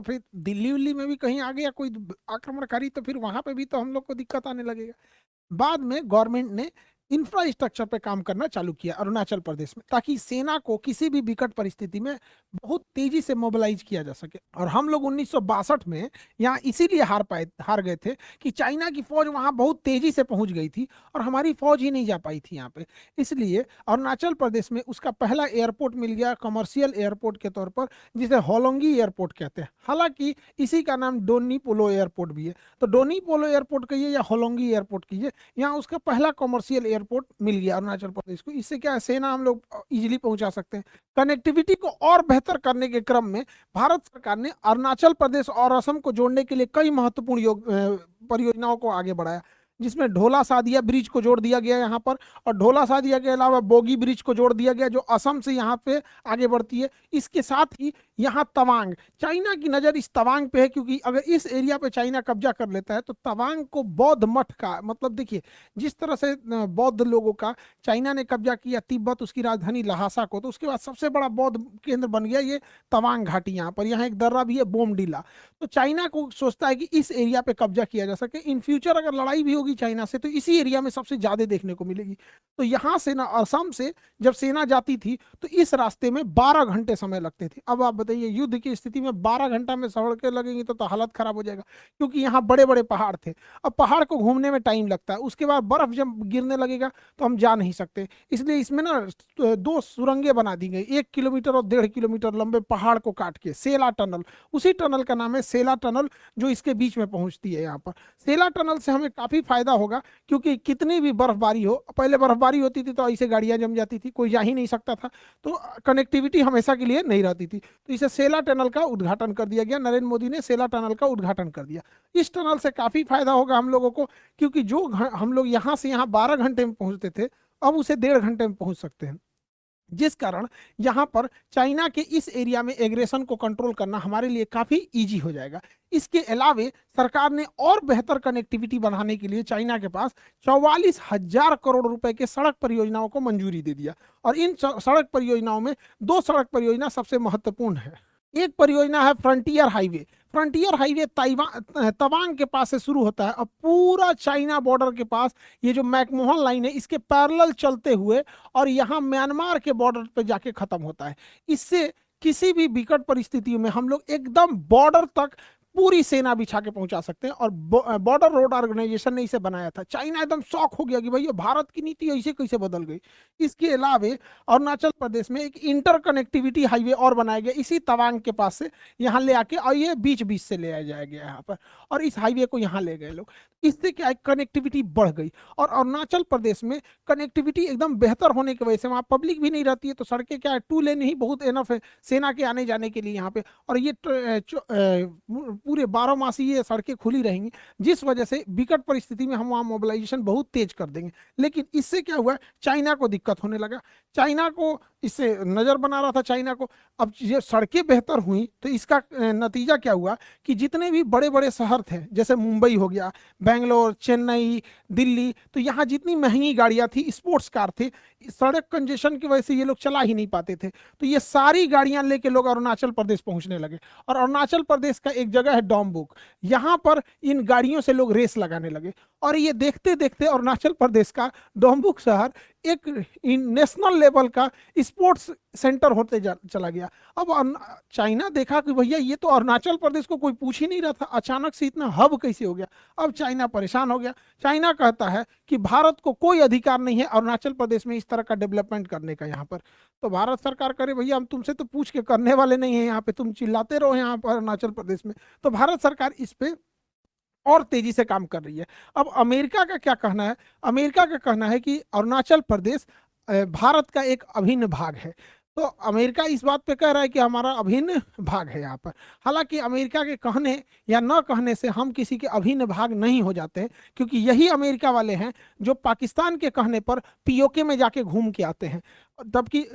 फिर दिल्ली उल्ली में भी कहीं आ गया कोई आक्रमणकारी, तो फिर वहां पे भी तो हम लोग को दिक्कत आने लगेगा। बाद में गवर्नमेंट ने इंफ्रास्ट्रक्चर पे काम करना चालू किया अरुणाचल प्रदेश में, ताकि सेना को किसी भी विकट परिस्थिति में बहुत तेजी से मोबिलाइज किया जा सके। और हम लोग 1962 में यहाँ इसीलिए हार गए थे कि चाइना की फौज वहां बहुत तेजी से पहुंच गई थी और हमारी फौज ही नहीं जा पाई थी यहाँ पे। इसलिए अरुणाचल प्रदेश में उसका पहला एयरपोर्ट मिल गया कमर्शियल एयरपोर्ट के तौर पर, जिसे होलोंगी एयरपोर्ट कहते हैं। हालांकि इसी का नाम डोनी पोलो एयरपोर्ट भी है। तो डोनी पोलो एयरपोर्ट कहिए या होलोंगी एयरपोर्ट कहिए, यहाँ उसका पहला कमर्शियल एयरपोर्ट मिल गया अरुणाचल प्रदेश को। इससे क्या है, सेना हम लोग इजीली पहुंचा सकते हैं। कनेक्टिविटी को और बेहतर करने के क्रम में भारत सरकार ने अरुणाचल प्रदेश और असम को जोड़ने के लिए कई महत्वपूर्ण परियोजनाओं को आगे बढ़ाया, जिसमें ढोला सादिया ब्रिज को जोड़ दिया गया यहाँ पर, और ढोला सादिया के अलावा बोगी ब्रिज को जोड़ दिया गया जो असम से यहाँ पे आगे बढ़ती है। इसके साथ ही यहाँ तवांग, चाइना की नज़र इस तवांग पे है, क्योंकि अगर इस एरिया पे चाइना कब्जा कर लेता है तो तवांग को बौद्ध मठ का, मतलब देखिए जिस तरह से बौद्ध लोगों का चाइना ने कब्जा किया तिब्बत, उसकी राजधानी लहासा को, तो उसके बाद सबसे बड़ा बौद्ध केंद्र बन गया ये तवांग घाटी। यहाँ पर यहाँ एक दर्रा भी है बोमडीला। तो चाइना को सोचता है कि इस एरिया पे कब्जा किया जा सके। इन फ्यूचर अगर लड़ाई भी होगी चाइना से तो इसी एरिया में सबसे ज्यादा देखने को मिलेगी। तो यहाँ से ना असम से जब सेना जाती थी तो इस रास्ते में 12 घंटे समय लगते थे। अब आप बताइए युद्ध की स्थिति में 12 घंटा में सड़कें लगेंगी तो हालत खराब हो जाएगा, क्योंकि यहाँ बड़े बड़े पहाड़ थे। अब पहाड़ को घूमने में टाइम लगता है, उसके बाद बर्फ जब गिरने लगेगा तो हम जा नहीं सकते। इसलिए इसमें ना 2 सुरंगें बना दी गई, 1 किलोमीटर और 1.5 किलोमीटर लंबे पहाड़ को काट के, सेला टनल। उसी टनल का नाम है सेला टनल, जो इसके बीच में पहुंचती है यहाँ पर। सेला टनल से हमें काफी फायदा होगा, क्योंकि कितनी भी बर्फबारी हो, पहले बर्फबारी होती थी तो ऐसे गाड़ियां जम जाती थी, कोई जा ही नहीं सकता था, तो कनेक्टिविटी हमेशा के लिए नहीं रहती थी। तो इसे सेला टनल का उद्घाटन कर दिया गया, नरेंद्र मोदी ने सेला टनल का उद्घाटन कर दिया। इस टनल से काफी फायदा होगा हम लोगों को, क्योंकि जो हम लोग यहाँ से यहाँ 12 घंटे में पहुंचते थे अब उसे 1.5 घंटे में पहुंच सकते हैं, जिस कारण यहाँ पर चाइना के इस एरिया में एग्रेशन को कंट्रोल करना हमारे लिए काफी इजी हो जाएगा। इसके अलावे सरकार ने और बेहतर कनेक्टिविटी बनाने के लिए चाइना के पास 44,000 करोड़ रुपए के सड़क परियोजनाओं को मंजूरी दे दिया। और इन सड़क परियोजनाओं में 2 सड़क परियोजना सबसे महत्वपूर्ण है। एक परियोजना है frontier highway. Frontier highway Tawang के पास से शुरू होता है और पूरा चाइना बॉर्डर के पास, ये जो मैकमोहन लाइन है इसके पैरेलल चलते हुए और यहाँ म्यांमार के बॉर्डर पे जाके खत्म होता है। इससे किसी भी विकट परिस्थितियों में हम लोग एकदम बॉर्डर तक पूरी सेना बिछा के पहुंचा सकते हैं। और बॉर्डर रोड ऑर्गेनाइजेशन ने इसे बनाया था। चाइना एकदम शॉक हो गया कि भैया भारत की नीति ऐसे कैसे बदल गई। इसके अलावा अरुणाचल प्रदेश में एक इंटर कनेक्टिविटी हाईवे और बनाया गया इसी तवांग के पास से, यहाँ ले आके, और ये बीच बीच से ले आया गया यहाँ पर, और इस हाईवे को यहाँ ले गए लोग। इससे क्या है, कनेक्टिविटी बढ़ गई। और अरुणाचल प्रदेश में कनेक्टिविटी एकदम बेहतर होने की वजह से वहाँ पब्लिक भी नहीं रहती है, तो सड़कें क्या है 2 लेन ही बहुत एनफ है सेना के आने जाने के लिए यहाँ पे। और ये पूरे 12 मास ये सड़कें खुली रहेंगी, जिस वजह से विकट परिस्थिति में हम वहाँ मोबिलाइजेशन बहुत तेज कर देंगे। लेकिन इससे क्या हुआ, चाइना को दिक्कत होने लगा। चाइना को इससे नजर बना रहा था चाइना को। अब ये सड़कें बेहतर हुई तो इसका नतीजा क्या हुआ कि जितने भी बड़े बड़े शहर थे, जैसे मुंबई हो गया, बेंगलोर, चेन्नई, दिल्ली, तो यहाँ जितनी महंगी गाड़ियां थी, स्पोर्ट्स कार थी, सड़क कंजेशन की वजह से ये लोग चला ही नहीं पाते थे, तो ये सारी गाड़ियां लेके लोग अरुणाचल प्रदेश पहुंचने लगे। और अरुणाचल प्रदेश का एक जगह है डॉम्बुक, यहाँ पर इन गाड़ियों से लोग रेस लगाने लगे। और ये देखते देखते अरुणाचल प्रदेश का डॉम्बुक शहर एक नेशनल लेवल का स्पोर्ट्स सेंटर होते चला गया। अब चाइना देखा कि भैया ये तो अरुणाचल प्रदेश को कोई पूछ ही नहीं रहा था, अचानक से इतना हब कैसे हो गया। अब चाइना परेशान हो गया। चाइना कहता है कि भारत को कोई अधिकार नहीं है अरुणाचल प्रदेश में इस तरह का डेवलपमेंट करने का यहाँ पर। तो भारत सरकार करे भैया हम तुमसे तो पूछ के करने वाले नहीं है, यहाँ पे तुम चिल्लाते रहो यहाँ पर अरुणाचल प्रदेश में। तो भारत सरकार इस पे और तेजी से काम कर रही है। अब अमेरिका का क्या कहना है, अमेरिका का कहना है कि अरुणाचल प्रदेश भारत का एक अभिन्न भाग है। तो अमेरिका इस बात पे कह रहा है कि हमारा अभिन्न भाग है यहाँ पर। हालांकि अमेरिका के कहने या न कहने से हम किसी के अभिन्न भाग नहीं हो जाते हैं, क्योंकि यही अमेरिका वाले हैं जो पाकिस्तान के कहने पर पीओके में जाके घूम के आते हैं। जबकि